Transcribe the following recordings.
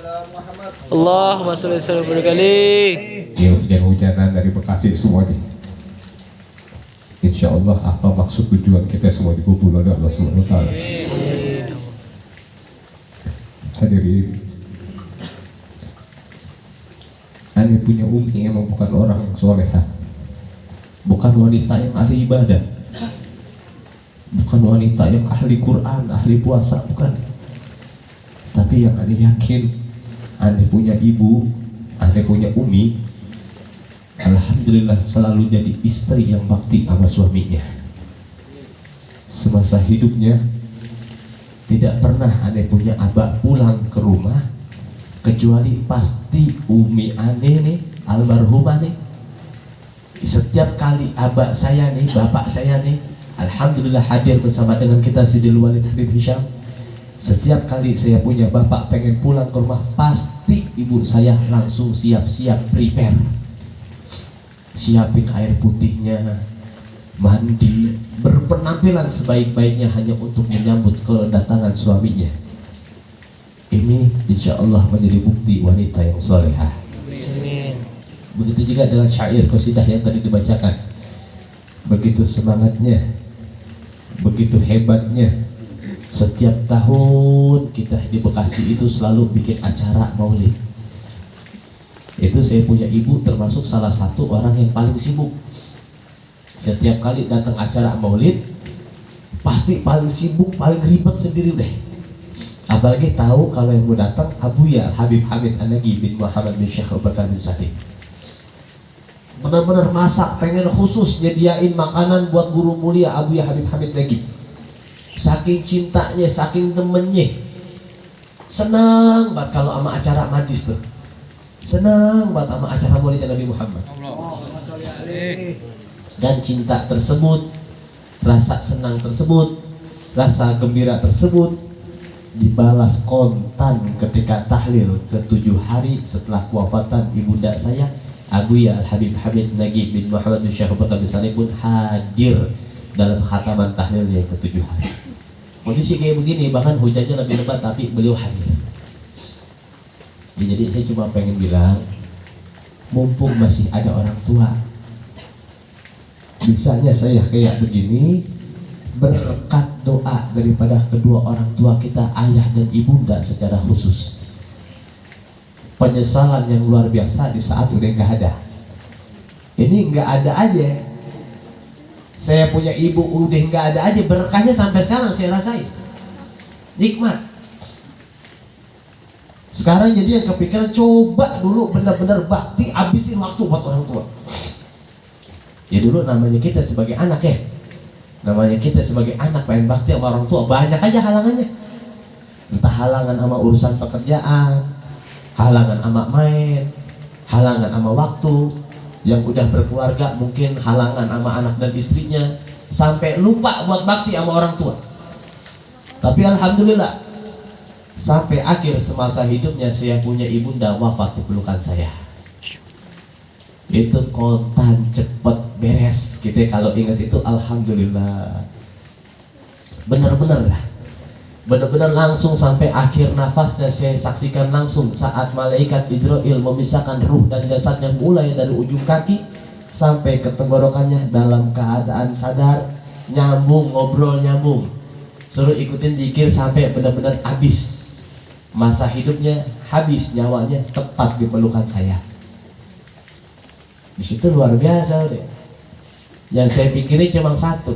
Allahumma sholli wa sallim berkali. Ya, hujan-hujanan dari Bekasi semuanya. Insya Allah apa maksud tujuan kita semua dikubul oleh Allah Subhanahu Wa Taala. Hadirin, Anda punya umi emang bukan orang yang solehah, bukan wanita yang ahli ibadah, bukan wanita yang ahli Quran, ahli puasa, bukan. Tapi yang Anda yakin, Anda punya ibu, Anda punya umi, alhamdulillah selalu jadi istri yang bakti sama suaminya. Semasa hidupnya tidak pernah Anda punya abah pulang ke rumah kecuali pasti umi Ane nih, almarhumah nih, setiap kali abah saya nih, bapak saya nih, alhamdulillah hadir bersama dengan kita Sidil Walid Habib Hisham. Setiap kali saya punya bapak pengen pulang ke rumah, pasti ibu saya langsung siap-siap prepare, siapin air putihnya, mandi, berpenampilan sebaik-baiknya hanya untuk menyambut kedatangan suaminya. Ini insya Allah menjadi bukti wanita yang solehah. Begitu juga dengan syair qasidah yang tadi dibacakan. Begitu semangatnya, begitu hebatnya. Setiap tahun kita di Bekasi itu selalu bikin acara maulid. Itu saya punya ibu termasuk salah satu orang yang paling sibuk. Setiap kali datang acara maulid pasti paling sibuk, paling ribet sendiri deh. Apalagi tahu kalau yang mau datang Abuya Habib Hamid An-Naghi bin Muhammad bin Syekh Abu Bakar bin Sadiq. Benar-benar masak, pengen khusus nyediain makanan buat guru mulia Abuya Habib Hamid An-Naghi. Saking cintanya, saking demennya, senang banget kalau sama acara majlis tuh, senang banget sama acara maulid Nabi Muhammad. Dan cinta tersebut, rasa senang tersebut, rasa gembira tersebut dibalas kontan ketika tahlil ke-7 hari setelah kewafatan ibunda saya Abuya Al-Habib Hamid Naghi bin Muhammad bin Syekh Abu Bakar bin Sadiq pun hadir dalam khataman tahlilnya ke-7 hari. Kondisi kayak begini, bahkan hujannya lebih lebat tapi beliau hadir. Ya, jadi saya cuma pengen bilang, mumpung masih ada orang tua, bisanya saya kayak begini berkat doa daripada kedua orang tua kita, ayah dan ibunda secara khusus. Penyesalan yang luar biasa di saat udah nggak ada. Ini nggak ada aja. Saya punya ibu udah nggak ada aja, berkahnya sampai sekarang saya rasain. Nikmat. Sekarang jadi yang kepikiran coba dulu benar-benar bakti, habisin waktu buat orang tua. Ya dulu namanya kita sebagai anak ya. Namanya kita sebagai anak pengen bakti sama orang tua, banyak aja halangannya. Entah halangan sama urusan pekerjaan, halangan sama main, halangan sama waktu. Yang udah berkeluarga mungkin halangan sama anak dan istrinya, sampai lupa buat bakti sama orang tua. Tapi alhamdulillah sampai akhir semasa hidupnya saya punya ibunda wafat di pelukan saya. Itu kontan cepet beres kita kalau ingat itu, alhamdulillah. Benar-benar lah, benar-benar langsung sampai akhir nafasnya saya saksikan langsung saat malaikat Israel memisahkan ruh dan jasadnya mulai dari ujung kaki sampai ke tenggorokannya dalam keadaan sadar, nyambung, ngobrol nyambung, suruh ikutin zikir sampai benar-benar habis masa hidupnya, habis nyawanya tepat di pelukan saya. Di situ luar biasa deh. Yang saya pikirin cuma satu,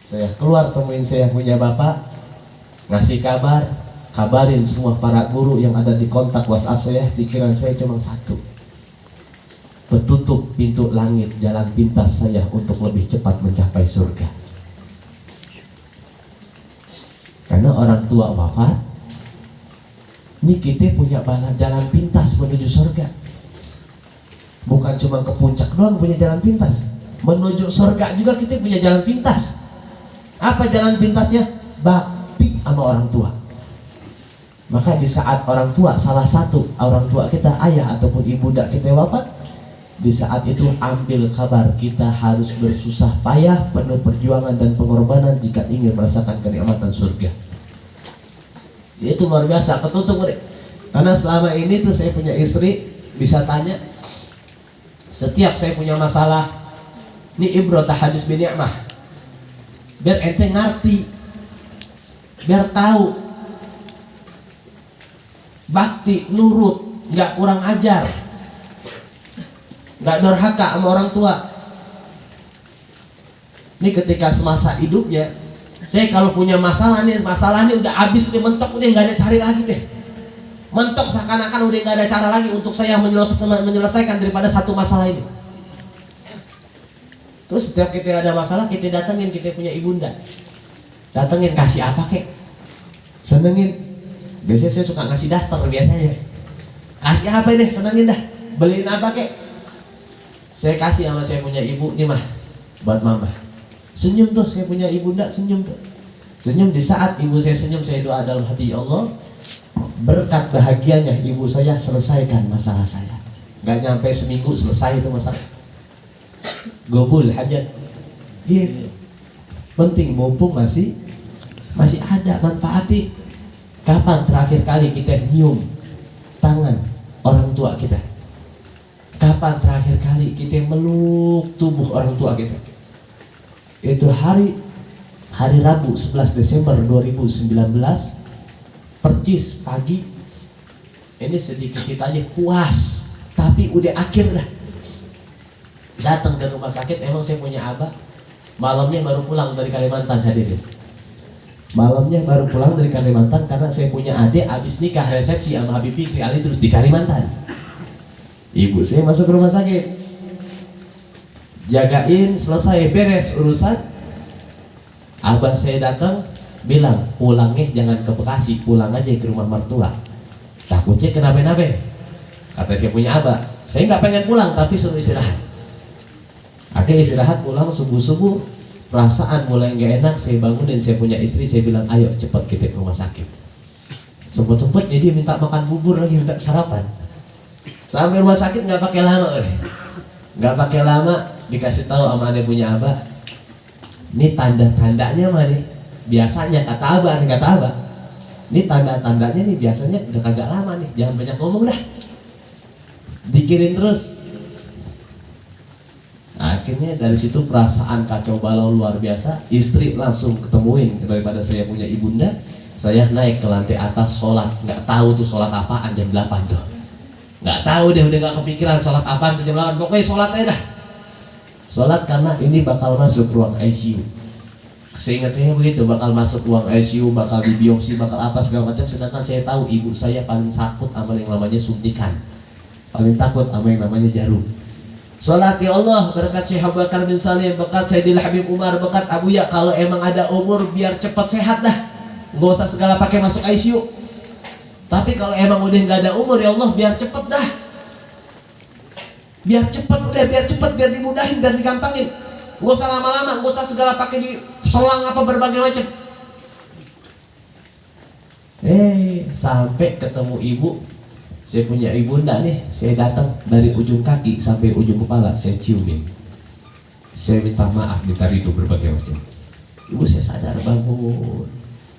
saya keluar temuin saya punya bapak, ngasih kabar, kabarin semua para guru yang ada di kontak WhatsApp saya. Pikiran saya cuma satu, petutup pintu langit, jalan pintas saya untuk lebih cepat mencapai surga. Karena orang tua wafat, ini kita punya jalan pintas menuju surga. Bukan cuma ke puncak doang punya jalan pintas, menuju surga juga kita punya jalan pintas. Apa jalan pintasnya? Bakti sama orang tua. Maka di saat orang tua, salah satu orang tua kita, ayah ataupun ibunda kita wafat, di saat itu ambil kabar kita harus bersusah payah, penuh perjuangan dan pengorbanan jika ingin merasakan kenikmatan surga. Itu luar biasa, ketutup deh. Karena selama ini tuh saya punya istri bisa tanya, setiap saya punya masalah, ini ibro tahadus bin ni'mah, biar ente ngerti, biar tahu, bakti, nurut, nggak kurang ajar, nggak durhaka sama orang tua. Ini ketika semasa hidupnya, saya kalau punya masalah nih udah habis, udah mentok, udah nggak ada cari lagi deh. Mentok seakan-akan udah nggak ada cara lagi untuk saya menyelesaikan daripada satu masalah ini. Terus setiap kita ada masalah, kita datengin, kita punya ibunda, datengin, kasih apa kek, senengin. Biasanya saya suka ngasih daster biasanya. Kasih apa deh, senengin dah. Beliin apa kek, saya kasih sama saya punya ibu, nih mah buat mama. Senyum tuh, saya punya ibunda senyum tuh. Senyum di saat ibu saya senyum, saya doa dalam hati, ya Allah, berkat bahagianya ibu saya selesaikan masalah saya. Gak nyampe seminggu selesai itu masalah. Gobul hajat. Gitu. Penting mumpung masih ada, manfaati. Kapan terakhir kali kita nyium tangan orang tua kita? Kapan terakhir kali kita meluk tubuh orang tua kita? Itu hari Rabu 11 Desember 2019, percis pagi. Ini sedikit ceritanya puas, tapi udah akhir dah. Datang dari rumah sakit, emang saya punya abah, malamnya baru pulang dari Kalimantan, hadirin. Malamnya baru pulang dari Kalimantan karena saya punya adik habis nikah resepsi sama Habib Fikri Ali terus di Kalimantan. Ibu saya masuk ke rumah sakit, jagain, selesai beres urusan. Abah saya datang bilang, pulangnya jangan ke Bekasi, pulang aja ke rumah mertua, takutnya kenapa-napa. Kata saya punya abah, saya nggak pengen pulang tapi suruh istirahat. Akhirnya istirahat, pulang subuh-subuh, perasaan mulai nggak enak. Saya bangunin saya punya istri, saya bilang ayo cepat kita ke rumah sakit. Sempet-sempet jadi minta makan bubur lagi, minta sarapan. Sampai rumah sakit nggak pakai lama, dikasih tahu sama ane punya abah, ini tanda-tandanya mah nih, biasanya kata abah, ini tanda-tandanya nih biasanya udah kagak lama nih, jangan banyak ngomong dah, dikirin terus. Akhirnya dari situ perasaan kacau balau luar biasa. Istri langsung ketemuin, daripada saya punya ibunda, saya naik ke lantai atas sholat. Nggak tahu tuh sholat apaan jam 8 tuh, nggak tahu deh, udah nggak kepikiran sholat apaan tuh jam 8. Pokoknya sholat aja dah. Sholat karena ini bakal masuk ruang ICU. Seingat saya begitu, bakal masuk ruang ICU, bakal dibiopsi, bakal apa segala macam. Sedangkan saya tahu ibu saya paling takut sama yang namanya suntikan, paling takut sama yang namanya jarum. Sholat, ya Allah, berkat Syekh Abu Bakar bin Salim, berkat Sayyidil Habib Umar, berkat Abu Ya, kalau emang ada umur biar cepat sehat dah, nggak usah segala pakai masuk ICU. Tapi kalau emang udah nggak ada umur, ya Allah, biar cepet dah, biar cepet, biar dimudahin, biar digampangin, nggak usah lama-lama, nggak usah segala pakai di selang apa berbagai macam. Sampai ketemu ibu, saya punya ibunda nih, saya datang dari ujung kaki sampai ujung kepala, saya ciumin, saya minta maaf, minta ridho berbagai macam. Ibu saya sadar, bangun,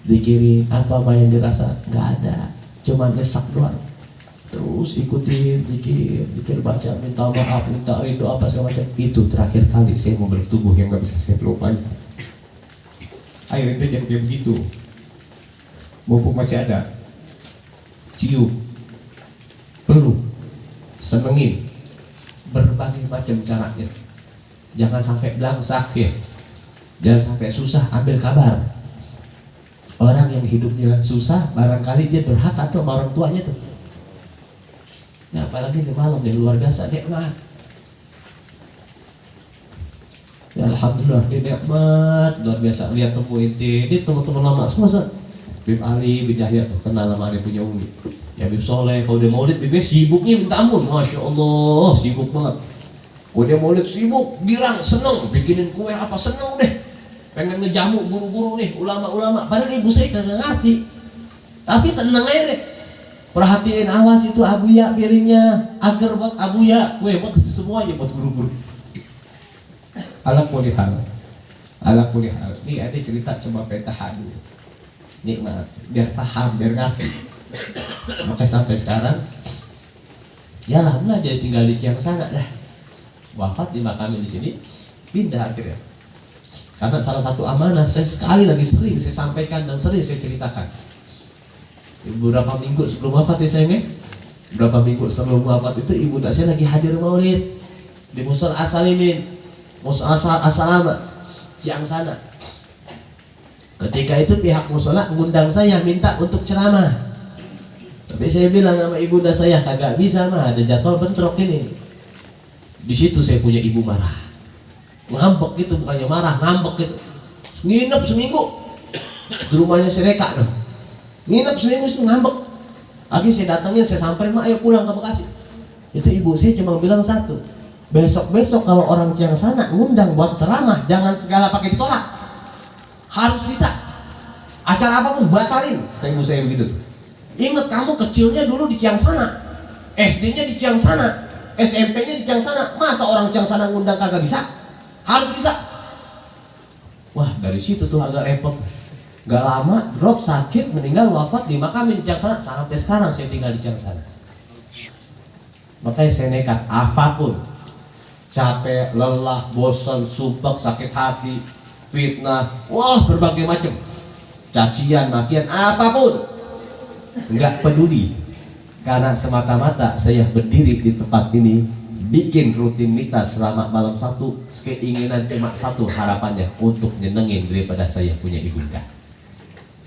dikirim apa yang dirasa nggak ada, cuma nyesak doang. Terus ikutin, pikir, baca, minta maaf, minta ridho apa segala macam. Itu terakhir kali saya mau bertubuh yang nggak bisa saya lupain. Ayo ente jangan kayak begitu, mumpung masih ada. Cium, peluk, senengin, berbagai macam caranya. Jangan sampai belangsak ya, jangan sampai susah, ambil kabar. Orang yang hidupnya susah, barangkali dia durhaka tuh sama orang tuanya tuh. Ya apalagi di malam, di luar biasa nikmat. Ya alhamdulillah, ini nikmat luar biasa. Lihat temu ini teman-teman lama semua. Bib Ali bin Yahya tuh kenal sama dia punya Umi. Ya Bib Soleh, kalau dia maulid Bib sibuknya minta ampun, masya Allah, sibuk banget. Kalau dia maulid sibuk, girang, seneng, bikinin kue apa, seneng deh, pengen ngejamu guru-guru nih, ulama-ulama. Padahal ibu saya kagak ngerti, tapi seneng aja deh. Perhatiin, awas itu Abu Ya piringnya, agar buat Abu Ya, kue buat semuanya buat guru-guru. Ala kulli hal. Ini ada cerita coba petahadu. Nikmat, biar paham, biar ngerti. Maka sampai sekarang ya alhamdulillah jadi tinggal di Ciangsana dah. Wafat di makam di sini, pindah akhirnya. Karena salah satu amanah saya sekali lagi sering saya sampaikan dan sering saya ceritakan. Beberapa minggu sebelum wafat ya sayangnya, beberapa minggu sebelum wafat itu ibunda saya lagi hadir maulid di Musul Asalimin, Musul Asalama, Ciangsana. Ketika itu pihak musola mengundang saya minta untuk ceramah. Tapi saya bilang sama ibunda saya kagak bisa mah, ada jadwal bentrok ini. Di situ saya punya ibu marah, ngambek gitu, bukannya marah, ngambek gitu. Nginep seminggu di rumahnya si Reka dong. Nginep seminggu ngambek. Akhirnya saya datangin, saya samperin, mak ayo pulang ke Bekasi. Itu ibu saya cuma bilang satu, besok kalau orang Ciangsana ngundang buat ceramah jangan segala pakai ditolak, harus bisa. Acara apapun batalin. Kata ibu saya begitu. Ingat kamu kecilnya dulu di Ciangsana, SD-nya di Ciangsana, SMP-nya di Ciangsana. Masa orang Ciangsana ngundang kagak bisa? Harus bisa. Wah, dari situ tuh agak repot. Gak lama drop sakit, meninggal, wafat di makam di Ciangsana. Sampai sekarang saya tinggal di Ciangsana. Makanya saya nekat apapun, capek, lelah, bosan, sumpek, sakit hati, fitnah, wah berbagai macam, cacian, makian, apapun, nggak peduli. Karena semata-mata saya berdiri di tempat ini, bikin rutinitas selama malam satu, keinginan cuma satu, harapannya untuk nyenengin daripada saya punya ibunda.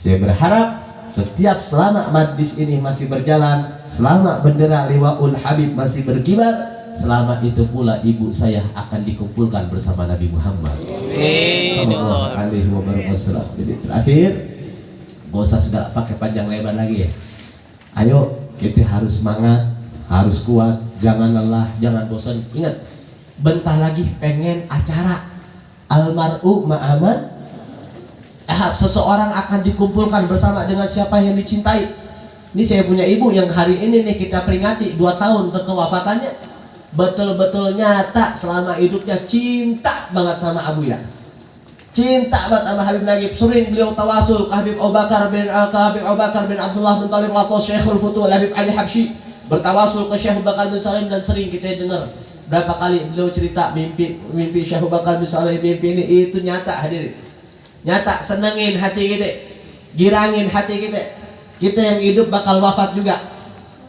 Saya berharap setiap selama majlis ini masih berjalan, selama bendera liwaul Habib masih berkibar, selama itu pula ibu saya akan dikumpulkan bersama Nabi Muhammad Sallallahu Alaihi Wasallam. Jadi terakhir, gak usah segala pakai panjang lebar lagi ya. Ayo kita harus semangat, harus kuat, jangan lelah, jangan bosan. Ingat, bentar lagi pengen acara almar'u ma'aman. Seseorang akan dikumpulkan bersama dengan siapa yang dicintai. Ini saya punya ibu yang hari ini nih kita peringati 2 tahun kewafatannya. Betul-betul nyata selama hidupnya cinta banget sama Abu ya. Cinta banget sama Habib Nagib. Sering beliau tawasul ke Habib Abu Bakar bin Abdullah bin Talib Latos Syekhul Futuh Habib Ali Habsyi. Bertawasul ke Syekh Abu Bakar bin Salim, dan sering kita dengar berapa kali beliau cerita mimpi Syekh Abu Bakar bin Salim. Mimpi ini itu nyata hadirin. Nyata, senengin hati kita, girangin hati kita. Kita yang hidup bakal wafat juga.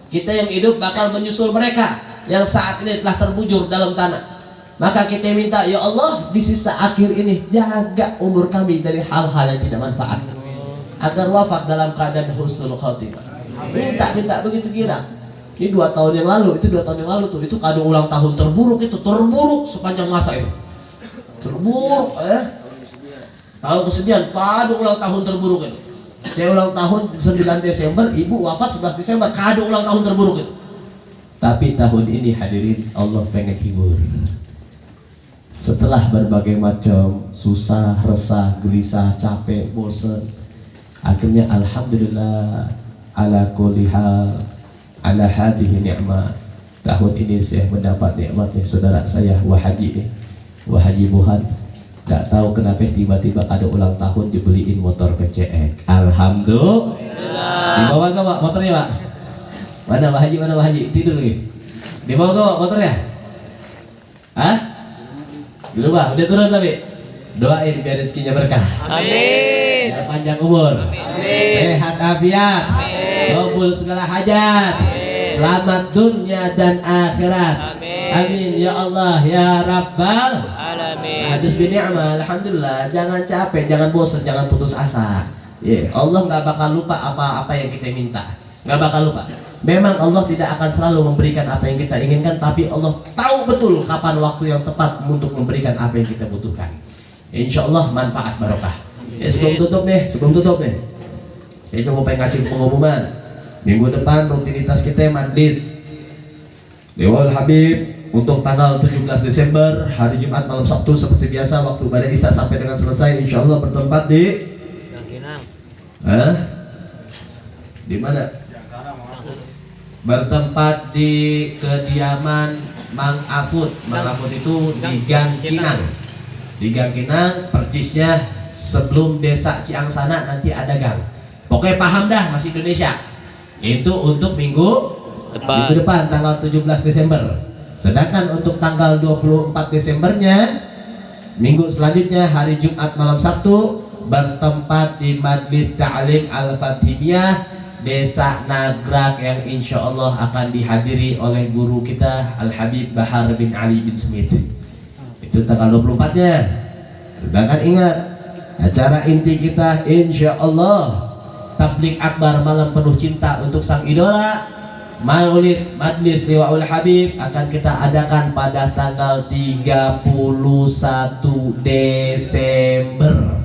Kita yang hidup bakal menyusul mereka yang saat ini telah terbujur dalam tanah. Maka kita minta, ya Allah, di sisa akhir ini jaga umur kami dari hal-hal yang tidak manfaat, agar wafat dalam keadaan husnul khotimah. Minta begitu girang. Ini 2 tahun yang lalu, itu 2 tahun yang lalu tuh, itu kado ulang tahun terburuk sepanjang masa itu. Terburuk, tahun kesedihan, kado ulang tahun terburuk itu. Saya ulang tahun 9 Desember, ibu wafat 11 Desember, kado ulang tahun terburuk itu. Tapi tahun ini hadirin, Allah pengen hibur. Setelah berbagai macam susah, resah, gelisah, capek, bosan, akhirnya alhamdulillah ala kulli hal, ala hadhihi ni'mah. Tahun ini saya mendapat nikmatnya saudara saya Wahaji Buhan. Gak tahu kenapa tiba-tiba kado ulang tahun dibeliin motor PCX. Alhamdulillah. Dibawa ke Pak motornya Pak? Mana Pak Haji? Tidur lagi. Dibawa ke Pak motornya? Hah? Dulu Pak, udah turun tapi? Doain biar rezekinya berkah. Amin. Biar panjang umur. Amin. Sehat afiat. Kabul segala hajat. Amin. Selamat dunia dan akhirat. Amin. Amin ya Allah ya Rabbal Alamin. Hadis bin ni'mah, alhamdulillah. Jangan capek, jangan bosan, jangan putus asa. Allah nggak bakal lupa apa yang kita minta, nggak bakal lupa. Memang Allah tidak akan selalu memberikan apa yang kita inginkan, tapi Allah tahu betul kapan waktu yang tepat untuk memberikan apa yang kita butuhkan. Insya Allah manfaat barokah. Sebelum tutup nih, saya cuma pengen ngasih pengumuman. Minggu depan rutinitas kita majlis Liwaul Habib untuk tanggal 17 Desember hari Jumat malam Sabtu seperti biasa, waktu pada Isya sampai dengan selesai, insya Allah bertempat di di mana? Bertempat di kediaman Mang Aput. Mang Aput itu di Gang Kinang. Di Gang Kinang, percisnya sebelum desa Ciangsana nanti ada gang. Pokoknya paham dah, masih Indonesia. Itu untuk minggu Depan. depan tanggal 17 Desember. Sedangkan untuk tanggal 24 Desembernya minggu selanjutnya hari Jumat malam Sabtu bertempat di Majlis Ta'lim Al-Fathimiyah Desa Nagrak yang insya Allah akan dihadiri oleh guru kita Al-Habib Bahar bin Ali bin Smith. Itu tanggal 24-nya. Sedangkan ingat, acara inti kita insya Allah tablik akbar malam penuh cinta untuk sang idola. Maulid Majlis Liwaul Habib akan kita adakan pada tanggal 31 Desember.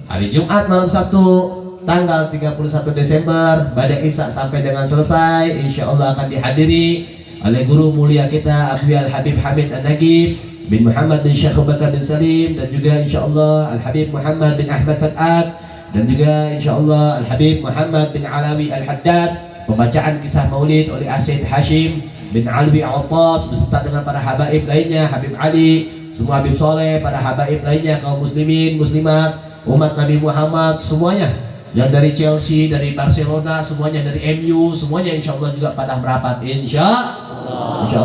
Hari Jumat malam Sabtu tanggal 31 Desember pada Isya sampai dengan selesai insya Allah akan dihadiri oleh guru mulia kita Abu Al-Habib Hamid An-Nagib bin Muhammad bin Syekh Bakar bin Salim, dan juga insya Allah Al-Habib Muhammad bin Ahmad Fat'at, dan juga insya Allah Al-Habib Muhammad bin Alawi Al-Haddad. Pembacaan kisah maulid oleh Asyid Hashim bin Alwi Al-Attas beserta dengan para habaib lainnya, Habib Ali, semua Habib Soleh, para habaib lainnya, kaum muslimin, muslimat, umat Nabi Muhammad semuanya, yang dari Chelsea, dari Barcelona, semuanya dari MU, semuanya insya Allah juga pada merapat insya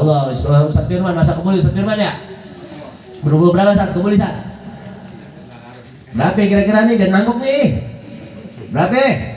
Allah. Ustaz Firman, masa kebuli Ustaz Firman ya? Berumur berapa saat kebuli saat? Berapa kira-kira nih dan nangkuk nih? Berapa?